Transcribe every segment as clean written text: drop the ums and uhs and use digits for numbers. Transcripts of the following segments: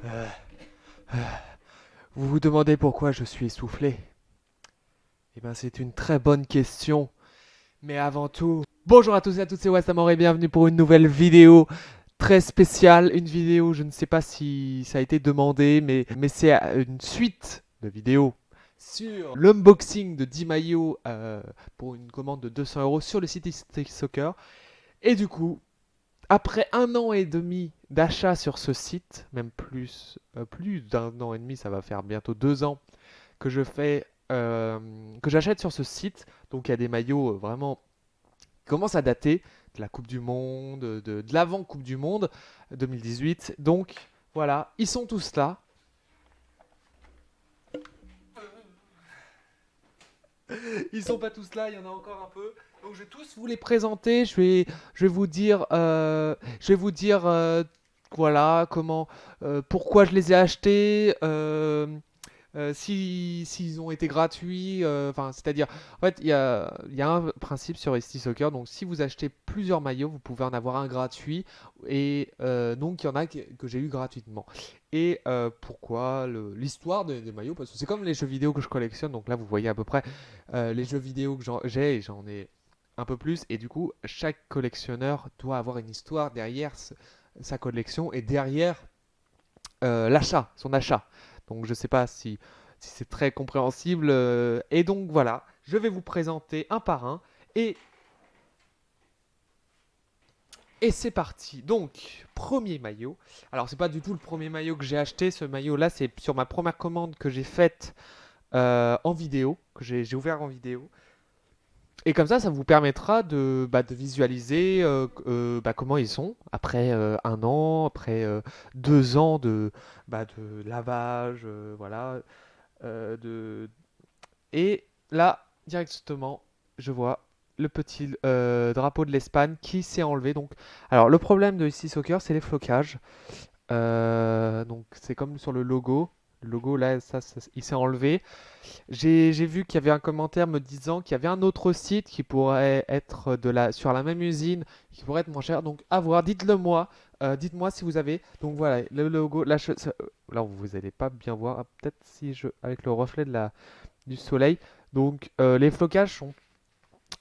Euh, Vous vous demandez pourquoi je suis essoufflé? Eh bien, c'est une très bonne question. Mais avant tout, bonjour à tous et à toutes, c'est Wassamor et bienvenue pour une nouvelle vidéo très spéciale. Une vidéo, je ne sais pas si ça a été demandé, mais c'est une suite de vidéos sur l'unboxing de 10 maillots pour une commande de 200 € sur le site Stick Soccer. Et du coup, après 1 an et demi d'achat sur ce site, même plus d'1 an et demi, ça va faire bientôt 2 ans que que j'achète sur ce site. Donc il y a des maillots vraiment qui commencent à dater de la Coupe du Monde, de l'avant Coupe du Monde 2018. Donc voilà, ils sont tous là. Ils sont pas tous là, il y en a encore un peu. Donc je vais tous vous les présenter. Je vais vous dire, voilà pourquoi je les ai achetés. S'ils ont été gratuits, enfin, c'est-à-dire, en fait, il y a un principe sur ST Soccer, donc si vous achetez plusieurs maillots, vous pouvez en avoir un gratuit, et donc il y en a que j'ai eu gratuitement. Et pourquoi l'histoire des maillots? Parce que c'est comme les jeux vidéo que je collectionne, donc là vous voyez à peu près les jeux vidéo que j'ai, et j'en ai un peu plus, et du coup, chaque collectionneur doit avoir une histoire derrière sa collection, et derrière son achat. Donc je ne sais pas si c'est très compréhensible. Et donc voilà, je vais vous présenter un par un. Et, et c'est parti. Donc, premier maillot. Alors c'est pas du tout le premier maillot que j'ai acheté. Ce maillot-là, c'est sur ma première commande que j'ai faite en vidéo, que j'ai ouvert en vidéo. Et comme ça vous permettra de visualiser comment ils sont après 1 an, après 2 ans de lavage, voilà. De... Et là, directement, je vois le petit drapeau de l'Espagne qui s'est enlevé. Donc, alors, le problème de ici Soccer, c'est les flocages. Donc, c'est comme sur le logo. Le logo, là, il s'est enlevé. J'ai vu qu'il y avait un commentaire me disant qu'il y avait un autre site qui pourrait être sur la même usine, qui pourrait être moins cher. Donc, à voir, dites-le moi. Dites-moi si vous avez. Donc, voilà, le logo. Là, vous n'allez pas bien voir. Ah, peut-être si avec le reflet du soleil. Donc, les flocages sont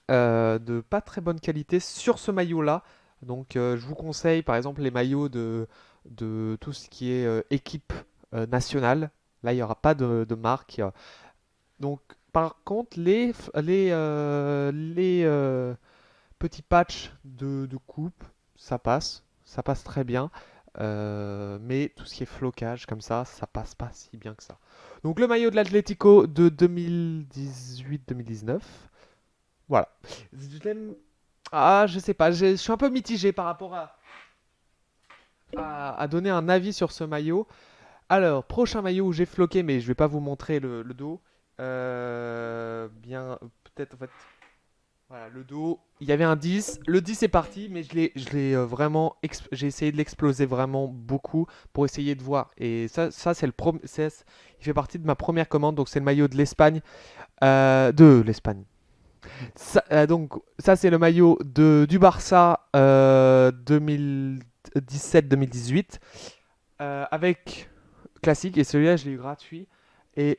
de pas très bonne qualité sur ce maillot-là. Donc, je vous conseille par exemple les maillots de tout ce qui est équipe nationale. Là, il n'y aura pas de marque. Donc, par contre, les petits patchs de coupe, ça passe. Ça passe très bien. Mais tout ce qui est flocage comme ça passe pas si bien que ça. Donc le maillot de l'Atlético de 2018-2019. Voilà. Je l'aime. Ah, je sais pas, je suis un peu mitigé par rapport à donner un avis sur ce maillot. Alors, prochain maillot où j'ai floqué, mais je vais pas vous montrer le dos. Bien, peut-être en fait. Voilà, le dos, il y avait un 10. Le 10 est parti, mais j'ai essayé de l'exploser vraiment beaucoup pour essayer de voir. Et ça c'est il fait partie de ma première commande. Donc, c'est le maillot de l'Espagne. De l'Espagne. Donc, ça, c'est le maillot du Barça 2017-2018 avec classique. Et celui-là, je l'ai eu gratuit. Et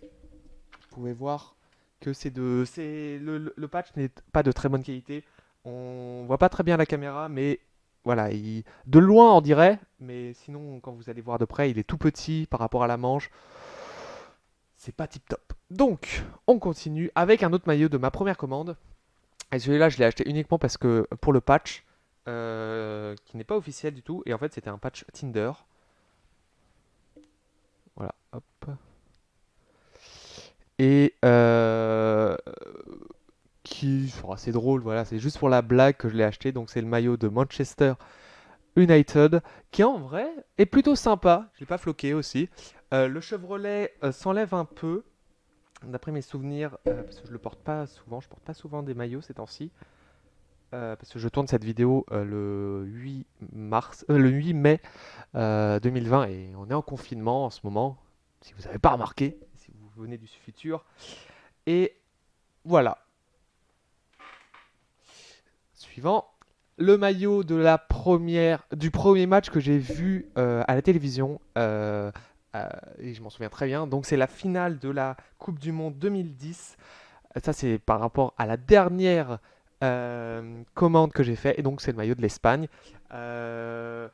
vous pouvez voir que le patch n'est pas de très bonne qualité. On voit pas très bien la caméra, mais voilà, de loin on dirait, mais sinon quand vous allez voir de près, il est tout petit par rapport à la manche. C'est pas tip top. Donc, on continue avec un autre maillot de ma première commande. Et celui-là, je l'ai acheté uniquement parce que pour le patch, qui n'est pas officiel du tout. Et en fait, c'était un patch Tinder. Voilà, hop. Et qui sera assez drôle, voilà, c'est juste pour la blague que je l'ai acheté. Donc c'est le maillot de Manchester United, qui en vrai est plutôt sympa. Je l'ai pas floqué aussi. Le Chevrolet s'enlève un peu, d'après mes souvenirs, parce que je le porte pas souvent. Je porte pas souvent des maillots ces temps-ci. Parce que je tourne cette vidéo le 8 mai 2020 et on est en confinement en ce moment, si vous n'avez pas remarqué, si vous venez du futur. Et voilà. Suivant, le maillot du premier match que j'ai vu à la télévision. Et je m'en souviens très bien. Donc, c'est la finale de la Coupe du Monde 2010. Ça, c'est par rapport à la dernière commande que j'ai fait. Et donc, c'est le maillot de l'Espagne. Euh,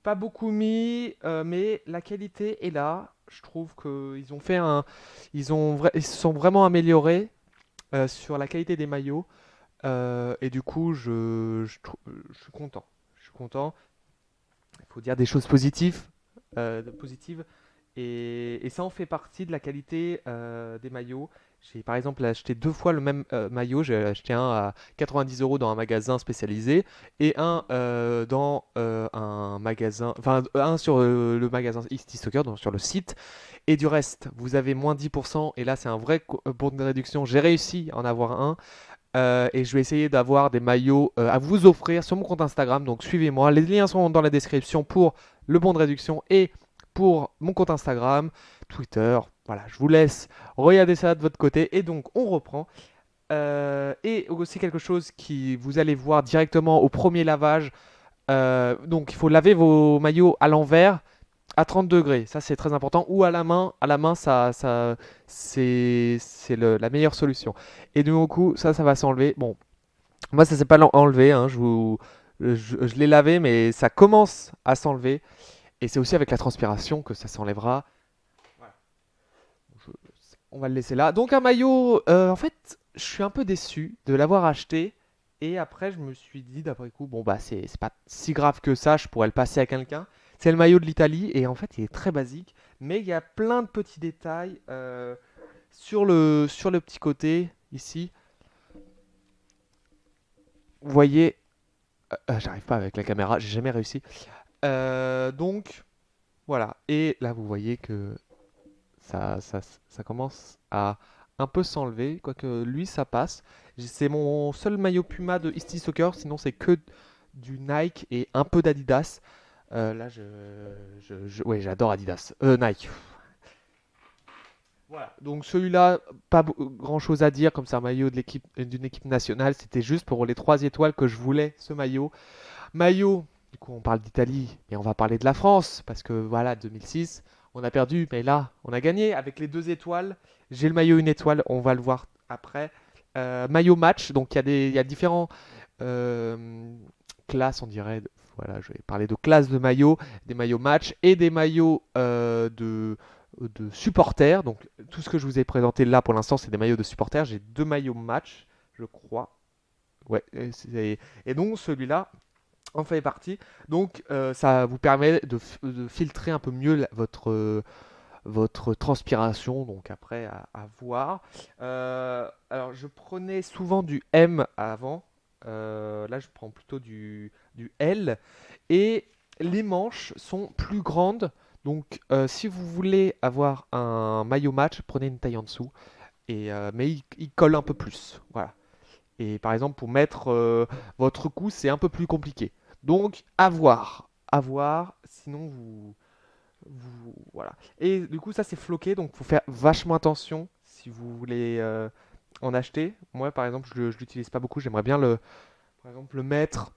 Pas beaucoup mis, mais la qualité est là. Je trouve qu'ils ont fait ils se sont vraiment améliorés sur la qualité des maillots. Et du coup, je suis content. Je suis content. Il faut dire des choses positives. Et ça en fait partie de la qualité des maillots. J'ai par exemple acheté deux fois le même maillot. J'ai acheté un à 90 € dans un magasin spécialisé et un dans un magasin, enfin un sur le magasin Easty Soccer, donc sur le site. Et du reste, vous avez moins 10%. Et là, c'est un vrai bon de réduction. J'ai réussi à en avoir un. Et je vais essayer d'avoir des maillots à vous offrir sur mon compte Instagram. Donc suivez-moi. Les liens sont dans la description pour le bon de réduction et pour mon compte Instagram, Twitter. Voilà, je vous laisse regarder ça de votre côté. Et donc on reprend. Et aussi quelque chose qui vous allez voir directement au premier lavage. Donc il faut laver vos maillots à l'envers à 30 degrés, ça c'est très important, ou à la main c'est la meilleure solution. Et du coup, ça va s'enlever. Bon, moi ça s'est pas enlevé, hein, je l'ai lavé, mais ça commence à s'enlever. Et c'est aussi avec la transpiration que ça s'enlèvera. Voilà. Je- On va le laisser là. Donc un maillot, en fait, je suis un peu déçu de l'avoir acheté. Et après, je me suis dit d'après coup, bon bah c'est pas si grave que ça, je pourrais le passer à quelqu'un. C'est le maillot de l'Italie et en fait, il est très basique, mais il y a plein de petits détails sur le petit côté ici. Vous voyez, j'arrive pas avec la caméra, j'ai jamais réussi. Donc voilà. Et là, vous voyez que ça, ça, ça commence à un peu s'enlever, quoique lui ça passe. C'est mon seul maillot Puma de Easty Soccer, sinon c'est que du Nike et un peu d'Adidas. Là, ouais, j'adore Adidas. Nike. Voilà. Donc celui-là, pas grand-chose à dire, comme c'est un maillot d'une équipe nationale. C'était juste pour les 3 étoiles que je voulais ce maillot. Maillot, du coup on parle d'Italie, mais on va parler de la France, parce que voilà, 2006, on a perdu, mais là, on a gagné avec les 2 étoiles. J'ai le maillot une étoile, on va le voir après. Maillot match, donc il y a différents euh, classes, on dirait. Voilà, je vais parler de classes de maillots, des maillots match et des maillots de supporters. Donc tout ce que je vous ai présenté là pour l'instant, c'est des maillots de supporters. J'ai 2 maillots match, je crois. Ouais, et donc celui-là en fait partie. Donc, ça vous permet de filtrer un peu mieux votre transpiration. Donc, après, à voir. Alors, je prenais souvent du M avant. Là, je prends plutôt du L. Et les manches sont plus grandes. Donc, si vous voulez avoir un maillot match, prenez une taille en dessous. Mais il colle un peu plus. Voilà. Et par exemple, pour mettre votre cou, c'est un peu plus compliqué. Donc, à voir. À voir. Sinon, voilà. Et du coup, ça, c'est floqué. Donc, il faut faire vachement attention si vous voulez en acheter. Moi, par exemple, je ne l'utilise pas beaucoup. J'aimerais bien par exemple, le mettre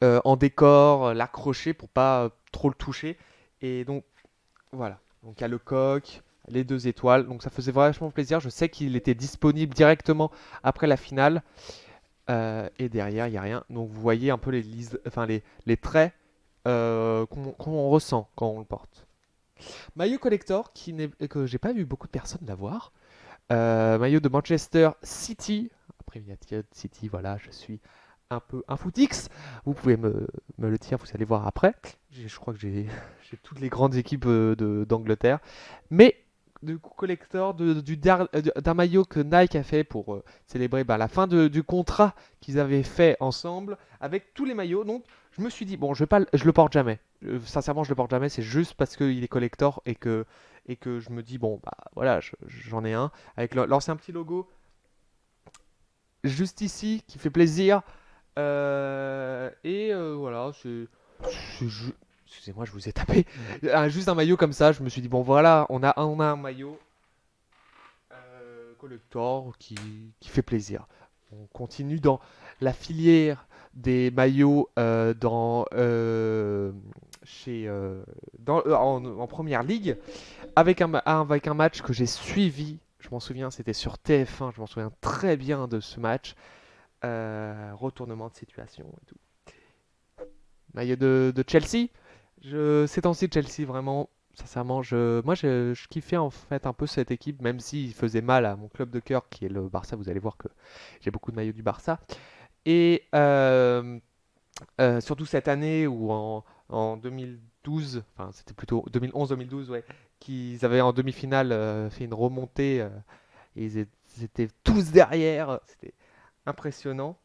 en décor, l'accrocher pour pas trop le toucher. Et donc, voilà. Donc, il y a le coq, les 2 étoiles. Donc, ça faisait vachement plaisir. Je sais qu'il était disponible directement après la finale. Et derrière, il n'y a rien. Donc vous voyez un peu enfin, les traits qu'on ressent quand on le porte. Maillot collector que j'ai pas vu beaucoup de personnes l'avoir. Maillot de Manchester City. Après United City, voilà, je suis un peu un footix. Vous pouvez me le dire, vous allez voir après. Je crois que j'ai j'ai toutes les grandes équipes d'Angleterre. Mais du coup, collector d'un maillot que Nike a fait pour célébrer la fin du contrat qu'ils avaient fait ensemble avec tous les maillots. Donc, je me suis dit, bon, je le porte jamais. Sincèrement, je le porte jamais. C'est juste parce qu'il est collector et que je me dis, bon, bah voilà, j'en ai un avec l'ancien petit logo juste ici qui fait plaisir. Voilà, excusez-moi, je vous ai tapé. Juste un maillot comme ça, je me suis dit, bon voilà, on a un maillot collector qui fait plaisir. On continue dans la filière des maillots chez, en première ligue avec un match que j'ai suivi. Je m'en souviens, c'était sur TF1. Je m'en souviens très bien de ce match. Retournement de situation et tout. Maillot de Chelsea. Ces temps-ci, Chelsea, vraiment, sincèrement, je kiffais en fait un peu cette équipe, même s'il faisait mal à mon club de cœur qui est le Barça. Vous allez voir que j'ai beaucoup de maillots du Barça. Et surtout cette année où en 2012, enfin c'était plutôt 2011-2012, ouais, qu'ils avaient en demi-finale fait une remontée et ils étaient tous derrière. C'était impressionnant.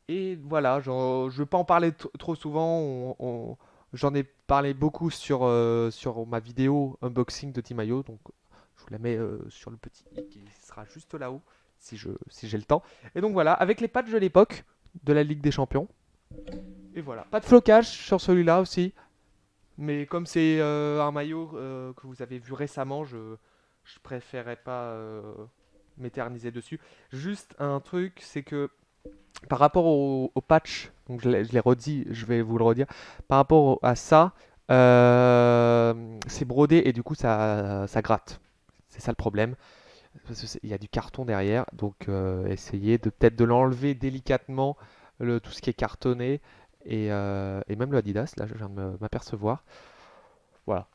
Et voilà, je ne vais pas en parler trop souvent. J'en ai parlé beaucoup sur ma vidéo unboxing de Timayo. Donc je vous la mets sur le petit i qui sera juste là-haut si j'ai le temps. Et donc voilà, avec les patchs de l'époque de la Ligue des Champions. Et voilà, pas de flocage sur celui-là aussi. Mais comme c'est un maillot que vous avez vu récemment, je préférais pas m'éterniser dessus. Juste un truc, c'est que par rapport au patch, donc je l'ai redit, je vais vous le redire, par rapport à ça, c'est brodé et du coup ça gratte. C'est ça le problème. Parce qu'il y a du carton derrière, donc essayez de peut-être de l'enlever délicatement, tout ce qui est cartonné, et même le Adidas, là je viens de m'apercevoir. Voilà.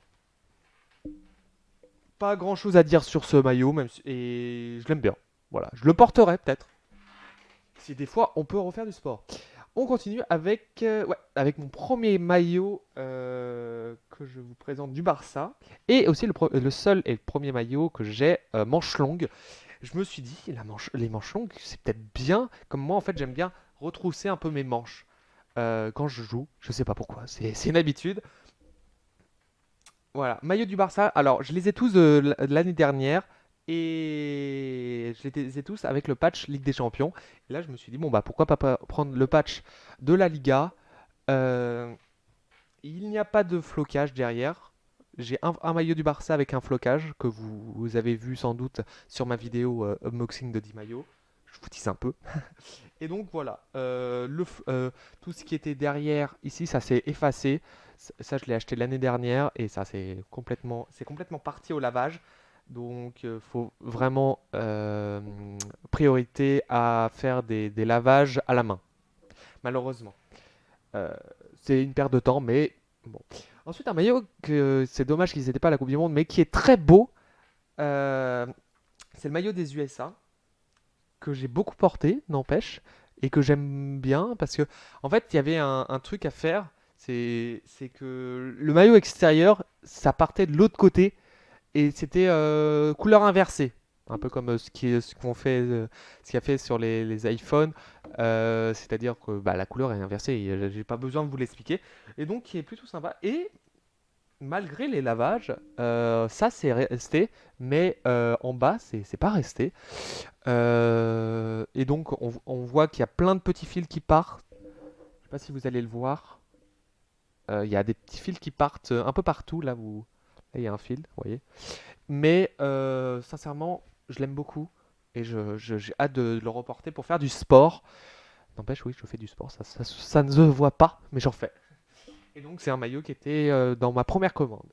Pas grand-chose à dire sur ce maillot, et je l'aime bien. Voilà, je le porterai peut-être. Si des fois on peut refaire du sport. On continue avec mon premier maillot que je vous présente du Barça. Et aussi le seul et le premier maillot que j'ai manche longue. Je me suis dit, les manches longues, c'est peut-être bien. Comme moi, en fait, j'aime bien retrousser un peu mes manches quand je joue. Je sais pas pourquoi, c'est une habitude. Voilà, maillot du Barça. Alors, je les ai tous de l'année dernière et je les ai tous avec le patch Ligue des Champions. Et là, je me suis dit, bon, bah pourquoi pas prendre le patch de la Liga. Euh, il n'y a pas de flocage derrière. J'ai un maillot du Barça avec un flocage que vous avez vu sans doute sur ma vidéo unboxing de 10 maillots. Je vous tease un peu. Et donc voilà, tout ce qui était derrière ici, ça s'est effacé. Ça, je l'ai acheté l'année dernière et ça, c'est complètement parti au lavage. Donc, il faut vraiment priorité à faire des lavages à la main, malheureusement. Euh, c'est une perte de temps, mais bon. Ensuite, un maillot que c'est dommage qu'ils n'étaient pas à la Coupe du Monde, mais qui est très beau. euh, c'est le maillot des USA que j'ai beaucoup porté, n'empêche, et que j'aime bien parce que, en fait, il y avait un truc à faire. C'est que le maillot extérieur, ça partait de l'autre côté et c'était couleur inversée. Un peu comme ce qu'il a fait sur les iPhones. C'est-à-dire que bah, la couleur est inversée. Et j'ai pas besoin de vous l'expliquer. Et donc, qui est plutôt sympa. Et malgré les lavages, ça c'est resté, mais en bas c'est pas resté. Et donc on voit qu'il y a plein de petits fils qui partent. Je sais pas si vous allez le voir. Il y a des petits fils qui partent un peu partout. Là il y a un fil, vous voyez. Mais sincèrement, je l'aime beaucoup et j'ai hâte de le reporter pour faire du sport. N'empêche, oui, je fais du sport, ça ne se voit pas, mais j'en fais. Et donc c'est un maillot qui était dans ma première commande.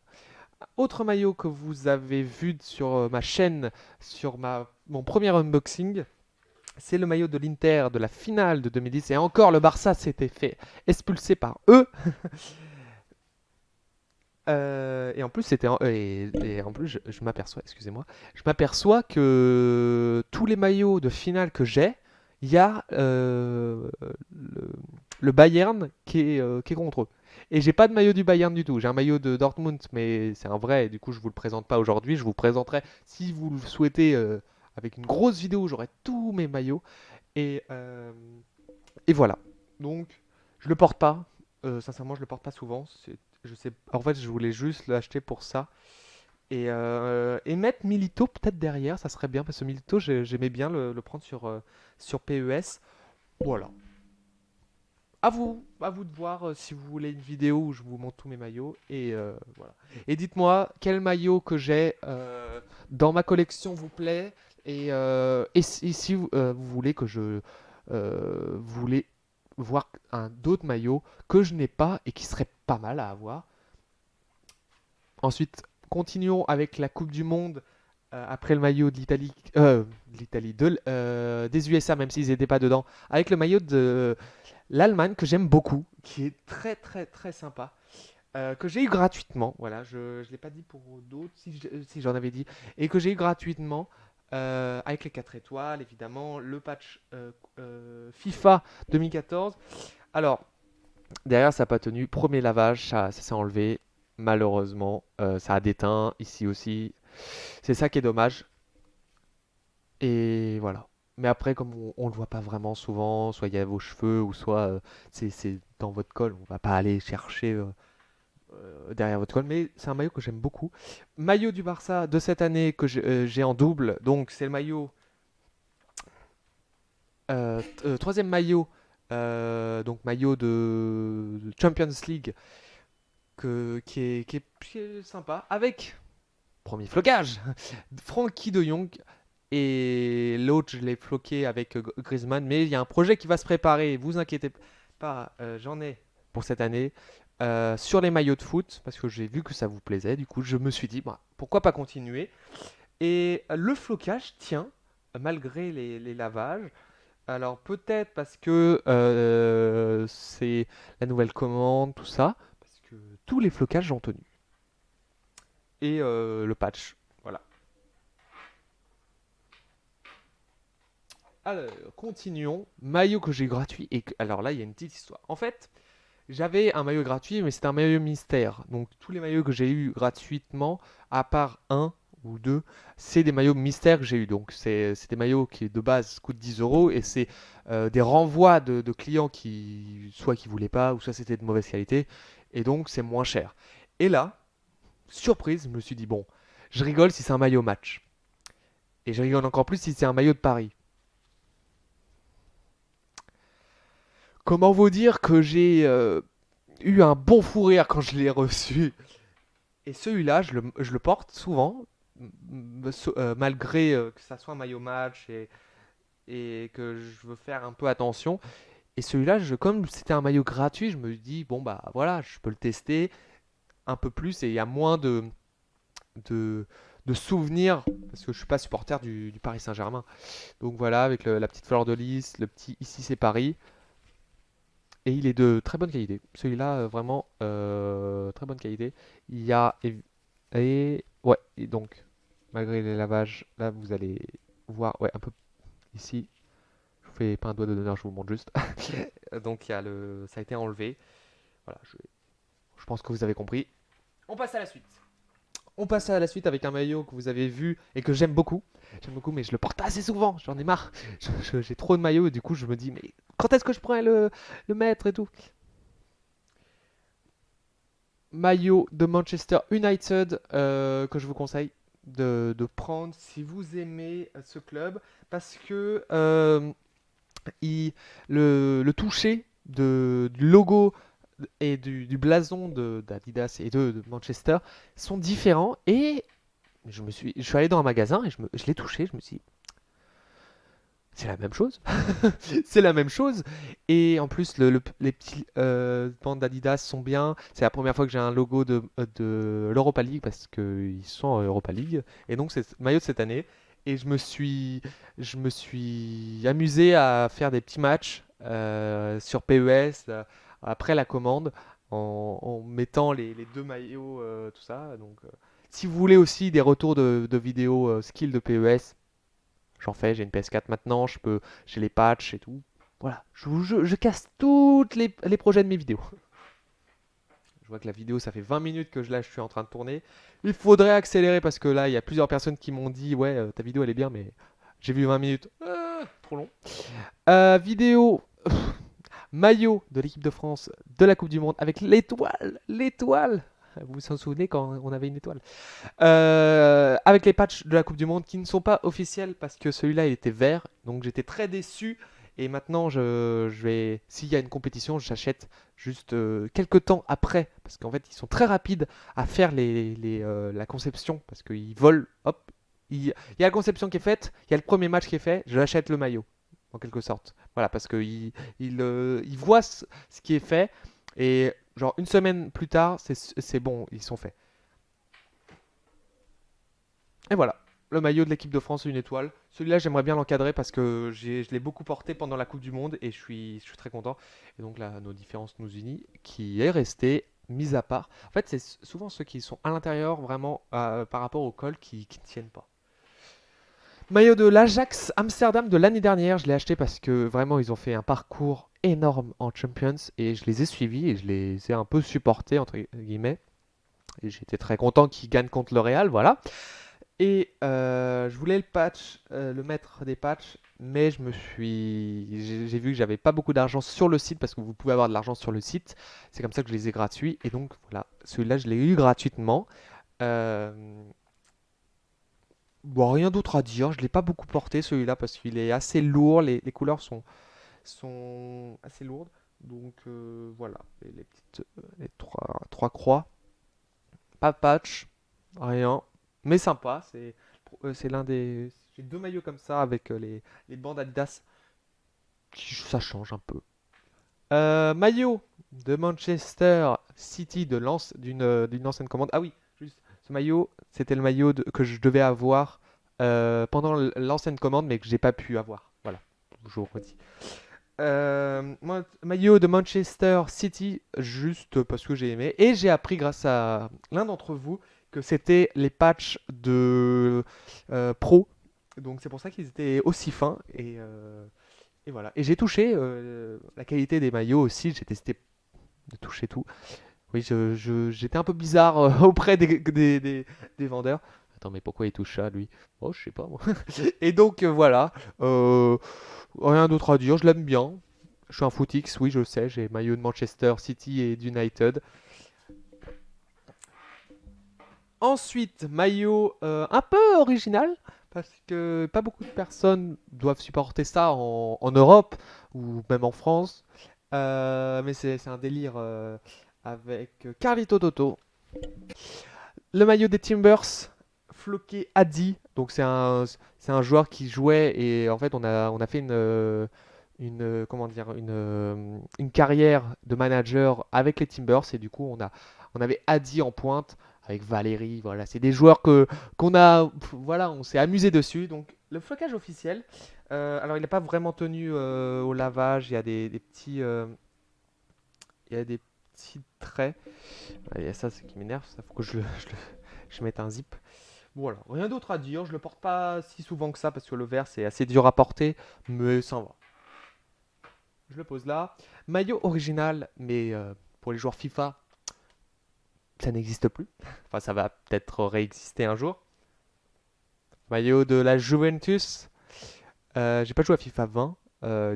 Autre maillot que vous avez vu sur ma chaîne, sur mon premier unboxing, c'est le maillot de l'Inter de la finale de 2010. Et encore, le Barça s'était fait expulser par eux. Et en plus, et en plus, je m'aperçois, excusez-moi, je m'aperçois que tous les maillots de finale que j'ai, il y a le Bayern qui est contre eux. Et j'ai pas de maillot du Bayern du tout. J'ai un maillot de Dortmund, mais c'est un vrai. Et du coup, je vous le présente pas aujourd'hui. Je vous présenterai, si vous le souhaitez, avec une grosse vidéo où j'aurai tous mes maillots. Et, euh, et voilà. Donc, je le porte pas. Sincèrement, je le porte pas souvent. Je sais, en fait, je voulais juste l'acheter pour ça. Et mettre Milito peut-être derrière, ça serait bien. Parce que Milito, j'aimais bien le prendre sur PES. Voilà. À vous de voir si vous voulez une vidéo où je vous montre tous mes maillots. Et voilà. Et dites-moi quel maillot que j'ai dans ma collection vous plaît. Et si vous voulez que je voulez voir d'autres maillots que je n'ai pas et qui seraient pas mal à avoir. Ensuite, continuons avec la Coupe du Monde après le maillot des USA, même s'ils n'étaient pas dedans, avec le maillot de l'Allemagne que j'aime beaucoup, qui est très très très sympa, que j'ai eu gratuitement. Voilà, je ne l'ai pas dit pour d'autres, si j'en avais dit, et que j'ai eu gratuitement. Avec les 4 étoiles, évidemment, le patch FIFA 2014. Alors, derrière, ça n'a pas tenu. Premier lavage, ça s'est enlevé. Malheureusement, ça a déteint ici aussi. C'est ça qui est dommage. Et voilà. Mais après, comme on le voit pas vraiment souvent, soit il y a vos cheveux, ou soit c'est dans votre col, on va pas aller chercher derrière votre col. Mais c'est un maillot que j'aime beaucoup. Maillot du Barça de cette année que j'ai en double. Donc c'est le maillot, troisième maillot, donc maillot de Champions League, qui est sympa. Avec premier flocage, Frankie de Jong. Et l'autre, je l'ai floqué avec Griezmann. Mais il y a un projet qui va se préparer. Vous inquiétez pas, j'en ai pour cette année sur les maillots de foot. Parce que j'ai vu que ça vous plaisait. Du coup, je me suis dit, bah, pourquoi pas continuer. Et le flocage tient, malgré les lavages. Alors peut-être parce que c'est la nouvelle commande, tout ça. Parce que tous les flocages ont tenu. Et le patch. Voilà. Alors, continuons. Maillot que j'ai gratuit. Alors là, il y a une petite histoire. En fait, j'avais un maillot gratuit, mais c'était un maillot mystère. Donc, tous les maillots que j'ai eu gratuitement, à part un ou deux, c'est des maillots mystères que j'ai eu. Donc, c'est des maillots qui, de base, coûtent 10 euros. Et c'est des renvois de clients soit qui voulaient pas, ou soit c'était de mauvaise qualité. Et donc, c'est moins cher. Et là, surprise, je me suis dit, bon, je rigole si c'est un maillot match. Et je rigole encore plus si c'est un maillot de Paris. Comment vous dire que j'ai eu un bon fou rire quand je l'ai reçu. Et celui-là, je le porte souvent, malgré que ça soit un maillot match et que je veux faire un peu attention. Et celui-là, comme c'était un maillot gratuit, je me dis, bon bah voilà, je peux le tester un peu plus et il y a moins de, de souvenirs, parce que je suis pas supporter du Paris Saint-Germain. Donc voilà, avec la petite fleur de lys, le petit ici c'est Paris. Et il est de très bonne qualité. Celui-là, vraiment très bonne qualité. Il y a. Ouais, et donc, malgré les lavages, là vous allez voir, ouais, un peu ici. Je vous fais pas un doigt de d'honneur, je vous montre juste. Donc, il y a ça a été enlevé. Voilà, je pense que vous avez compris. On passe à la suite. On passe à la suite avec un maillot que vous avez vu et que j'aime beaucoup. J'aime beaucoup, mais je le porte pas assez souvent. J'en ai marre. J'ai trop de maillots et du coup, je me dis, mais quand est-ce que je pourrais le mettre et tout? Maillot de Manchester United que je vous conseille de prendre si vous aimez ce club parce que le toucher du logo et du blason d'Adidas et de Manchester sont différents et je suis allé dans un magasin et je l'ai touché, je me suis dit, c'est la même chose. C'est la même chose. Et en plus, les petits bandes d'Adidas sont bien. C'est la première fois que j'ai un logo de l'Europa League parce qu'ils sont en Europa League. Et donc, c'est le maillot de cette année. Et je me suis amusé à faire des petits matchs sur PES après la commande en mettant les deux maillots, tout ça. Donc, si vous voulez aussi des retours de vidéos skill de PES, j'en fais, j'ai une PS4 maintenant, j'ai les patchs et tout. Voilà, je casse toutes les projets de mes vidéos. Je vois que la vidéo, ça fait 20 minutes que je suis en train de tourner. Il faudrait accélérer parce que là, il y a plusieurs personnes qui m'ont dit, ouais, ta vidéo, elle est bien, mais j'ai vu 20 minutes. Trop long. Vidéo, maillot de l'équipe de France de la Coupe du Monde avec l'étoile. L'étoile. Vous vous en souvenez quand on avait une étoile? Avec les patchs de la Coupe du Monde qui ne sont pas officiels parce que celui-là il était vert, donc j'étais très déçu. Et maintenant, s'il y a une compétition, j'achète juste quelques temps après parce qu'en fait, ils sont très rapides à faire la conception parce qu'ils volent. Hop, il y a la conception qui est faite, il y a le premier match qui est fait, j'achète le maillot. en quelque sorte. Voilà, parce ils voient ce qui est fait, et genre une semaine plus tard, c'est bon, ils sont faits. Et voilà, le maillot de l'équipe de France, une étoile. Celui-là, j'aimerais bien l'encadrer parce que je l'ai beaucoup porté pendant la Coupe du Monde et je suis très content. Et donc là, nos différences nous unissent, qui est resté mis à part. En fait, c'est souvent ceux qui sont à l'intérieur, vraiment, par rapport au col, qui ne tiennent pas. Maillot de l'Ajax Amsterdam de l'année dernière, je l'ai acheté parce que vraiment, ils ont fait un parcours énorme en Champions et je les ai suivis et je les ai un peu supportés, entre guillemets. Et j'étais très content qu'ils gagnent contre le Real, voilà. Et je voulais le mettre des patchs, mais j'ai vu que j'avais pas beaucoup d'argent sur le site parce que vous pouvez avoir de l'argent sur le site. C'est comme ça que je les ai gratuits. Et donc voilà, celui-là je l'ai eu gratuitement. Euh, Bon, rien d'autre à dire. Je l'ai pas beaucoup porté celui-là parce qu'il est assez lourd. Les couleurs sont assez lourdes. Donc voilà, les trois croix. Pas de patch, rien. Mais sympa. C'est l'un des. J'ai deux maillots comme ça avec les bandes Adidas. Ça change un peu. Maillot de Manchester City d'une ancienne commande. Ah oui, juste ce maillot, c'était le maillot que je devais avoir pendant l'ancienne commande, mais que j'ai pas pu avoir. Voilà, je vous redis. Maillot de Manchester City, juste parce que j'ai aimé. Et j'ai appris grâce à l'un d'entre vous que c'était les patchs de Pro. Donc c'est pour ça qu'ils étaient aussi fins. Et voilà. Et j'ai touché la qualité des maillots aussi. J'ai testé de toucher tout. Oui, j'étais un peu bizarre auprès des vendeurs. Attends, mais pourquoi il touche ça, lui? Oh, je sais pas, moi. Et donc, voilà. Euh, Rien d'autre à dire. Je l'aime bien. Je suis un footix, oui, je le sais. J'ai maillot de Manchester City et d'United. Ensuite, maillot un peu original. Parce que pas beaucoup de personnes doivent supporter ça en Europe ou même en France. Mais c'est un délire avec Carlito Toto. Le maillot des Timbers, floqué Adi. Donc c'est un joueur qui jouait et en fait on a fait comment dire, une carrière de manager avec les Timbers et du coup on avait Adi en pointe avec Valérie. Voilà, c'est des joueurs qu'on a, voilà, on s'est amusé dessus. Donc le flocage officiel. Alors il n'a pas vraiment tenu au lavage. Il y a des petits traits. Il y a ça, c'est qui m'énerve. Ça faut que je mette un zip. Voilà, rien d'autre à dire. Je le porte pas si souvent que ça parce que le vert c'est assez dur à porter, mais ça va. Je le pose là. Maillot original, mais pour les joueurs FIFA, ça n'existe plus. Enfin, ça va peut-être réexister un jour. Maillot de la Juventus. J'ai pas joué à FIFA 20.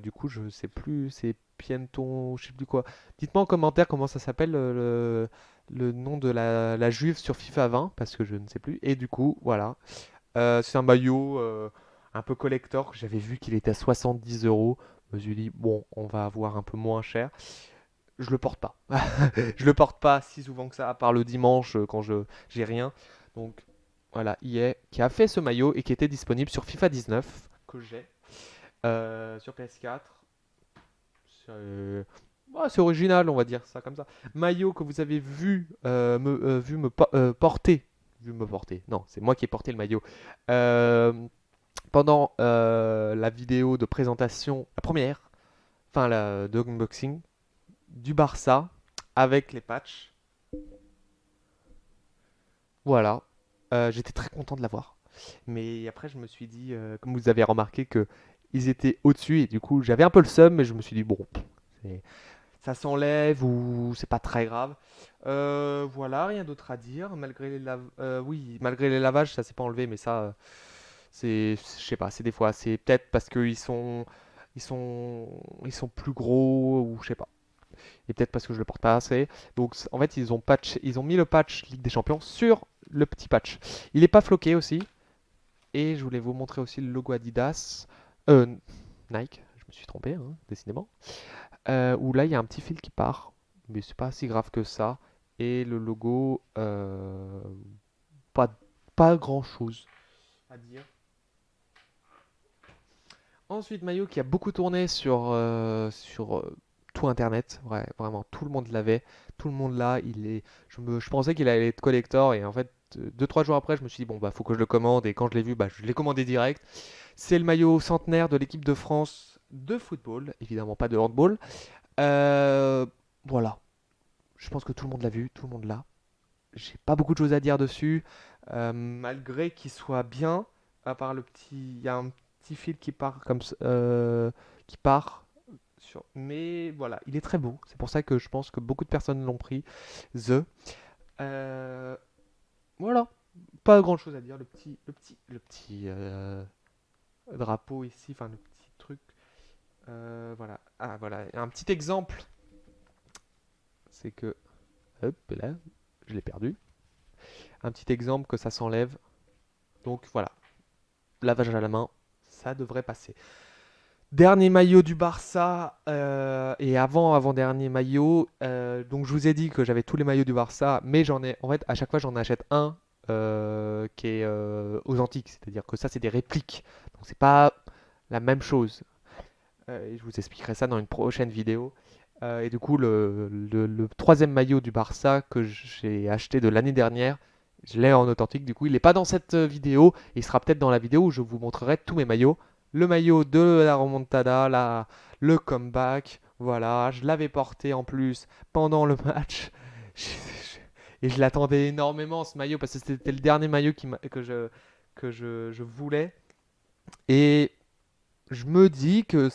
Du coup, je sais plus. C'est Pienton, je sais plus quoi. Dites-moi en commentaire comment ça s'appelle le nom de la Juve sur FIFA 20 parce que je ne sais plus. Et du coup, voilà. C'est un maillot un peu collector. J'avais vu qu'il était à 70 euros. Je me suis dit, bon, on va avoir un peu moins cher. Je le porte pas. Je le porte pas si souvent que ça, à part le dimanche quand j'ai rien. Donc voilà, EA qui a fait ce maillot et qui était disponible sur FIFA 19 que j'ai sur PS4. C'est original, on va dire ça comme ça. Maillot que vous avez vu porter. Vu me porter. Non, c'est moi qui ai porté le maillot. Pendant la vidéo de présentation, la première, enfin de unboxing du Barça avec les patchs. Voilà. J'étais très content de l'avoir. Mais après, je me suis dit, comme vous avez remarqué, que ils étaient au-dessus et du coup, j'avais un peu le seum, mais je me suis dit, bon, c'est- ça s'enlève ou c'est pas très grave. Voilà, rien d'autre à dire. Oui, malgré les lavages, ça s'est pas enlevé, mais ça, je sais pas, c'est des fois, c'est peut-être parce ils sont plus gros ou je sais pas. Et peut-être parce que je le porte pas assez. Donc en fait, ils ont mis le patch Ligue des Champions sur le petit patch. Il est pas floqué aussi. Et je voulais vous montrer aussi le logo Adidas. Euh, Nike, je me suis trompé, hein, décidément. Où là, il y a un petit fil qui part. Mais c'est pas si grave que ça. Et le logo, pas, pas grand chose à dire. Ensuite, maillot qui a beaucoup tourné sur tout Internet. Ouais, vraiment, tout le monde l'avait. Tout le monde l'a. Je pensais qu'il allait être collector. Et en fait, 2-3 jours après, je me suis dit, bon, bah, faut que je le commande. Et quand je l'ai vu, bah, je l'ai commandé direct. C'est le maillot centenaire de l'équipe de France de football. Évidemment, pas de handball. Euh, voilà. Je pense que tout le monde l'a vu. Tout le monde l'a. J'ai pas beaucoup de choses à dire dessus. Malgré qu'il soit bien, à part le petit. Il y a un petit fil qui part comme ça, qui part mais voilà, il est très beau. C'est pour ça que je pense que beaucoup de personnes l'ont pris. The. Euh, voilà. Pas grand chose à dire. Le petit drapeau ici, enfin le petit truc. Voilà. Ah voilà. Un petit exemple, c'est que. Hop là, je l'ai perdu. Un petit exemple que ça s'enlève. Donc voilà. Lavage à la main, ça devrait passer. Dernier maillot du Barça et avant-dernier maillot. Donc je vous ai dit que j'avais tous les maillots du Barça, mais j'en ai en fait à chaque fois j'en achète un qui est aux antiques, c'est-à-dire que ça c'est des répliques, donc c'est pas la même chose. Et je vous expliquerai ça dans une prochaine vidéo. Et du coup le troisième maillot du Barça que j'ai acheté de l'année dernière, je l'ai en authentique. Du coup il n'est pas dans cette vidéo, il sera peut-être dans la vidéo où je vous montrerai tous mes maillots. Le maillot de la remontada, le comeback, voilà, je l'avais porté en plus pendant le match. Et je l'attendais énormément ce maillot parce que c'était le dernier maillot que je voulais. Et je me dis que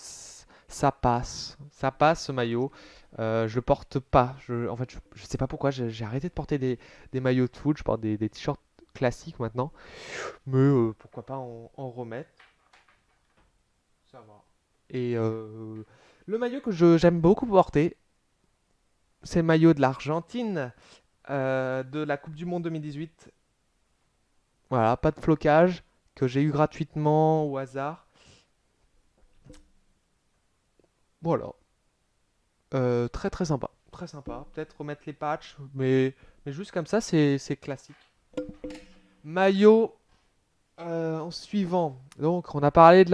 ça passe ce maillot. Je le porte pas. En fait, je sais pas pourquoi. J'ai arrêté de porter des maillots de foot. Je porte des t-shirts classiques maintenant. Mais pourquoi pas en remettre. Ça va. Et le maillot que j'aime beaucoup porter, c'est le maillot de l'Argentine de la Coupe du Monde 2018. Voilà, pas de flocage, que j'ai eu gratuitement au hasard. Voilà. Très très sympa. Très sympa. Peut-être remettre les patchs, mais juste comme ça, c'est classique. Maillot en suivant. Donc, on a parlé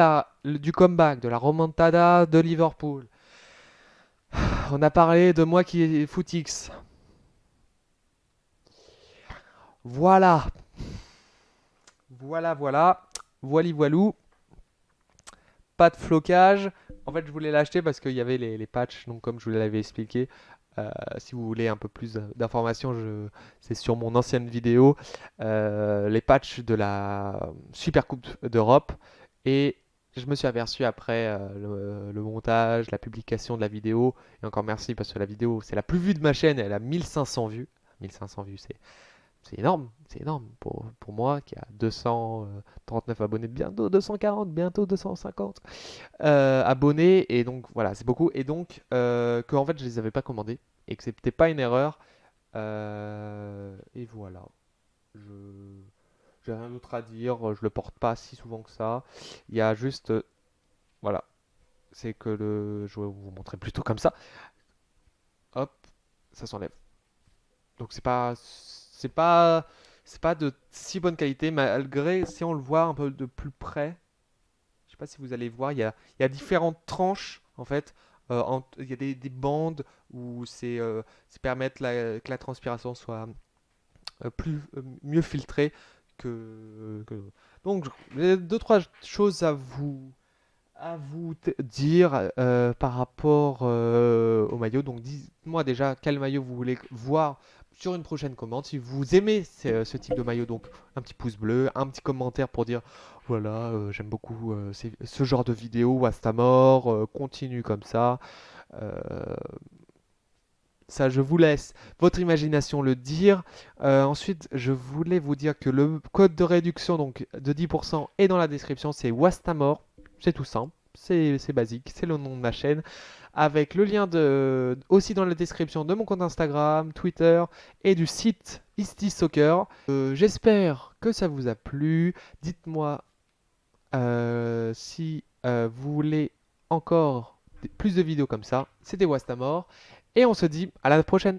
du comeback, de la remontada de Liverpool. On a parlé de moi qui est footix. Voilà. Voilà, voilà. Voili voilou. Pas de flocage. En fait, je voulais l'acheter parce qu'il y avait les patchs, donc comme je vous l'avais expliqué. Si vous voulez un peu plus d'informations, c'est sur mon ancienne vidéo. Les patchs de la Super Coupe d'Europe. Et je me suis aperçu après le montage, la publication de la vidéo. Et encore merci parce que la vidéo, c'est la plus vue de ma chaîne. Elle a 1500 vues. 1500 vues, c'est énorme pour moi qui a 239 abonnés, bientôt 240, bientôt 250 abonnés. Et donc voilà, c'est beaucoup. Et donc que en fait je les avais pas commandés et que c'était pas une erreur. Et voilà, je j'ai rien d'autre à dire. Je le porte pas si souvent que ça. Il y a juste voilà, c'est que je vais vous montrer plutôt comme ça. Hop, ça s'enlève. Donc c'est pas de si bonne qualité malgré si on le voit un peu de plus près. Je sais pas si vous allez voir, il y a différentes tranches en fait. Il y a des bandes où c'est permettre que la transpiration soit mieux filtrée que. Donc j'ai deux trois choses à vous dire par rapport au maillot. Donc dites-moi déjà quel maillot vous voulez voir sur une prochaine commande. Si vous aimez ce type de maillot, donc un petit pouce bleu, un petit commentaire pour dire voilà, j'aime beaucoup ce genre de vidéo, Wastamore, continue comme ça. Euh, Ça, je vous laisse votre imagination le dire. Ensuite, je voulais vous dire que le code de réduction donc, de 10% est dans la description. C'est Wastamore. C'est tout simple. C'est basique. C'est le nom de ma chaîne. Avec le lien aussi dans la description de mon compte Instagram, Twitter et du site Isti Soccer. J'espère que ça vous a plu. Dites-moi si vous voulez encore plus de vidéos comme ça. C'était Wastamore. Et on se dit à la prochaine.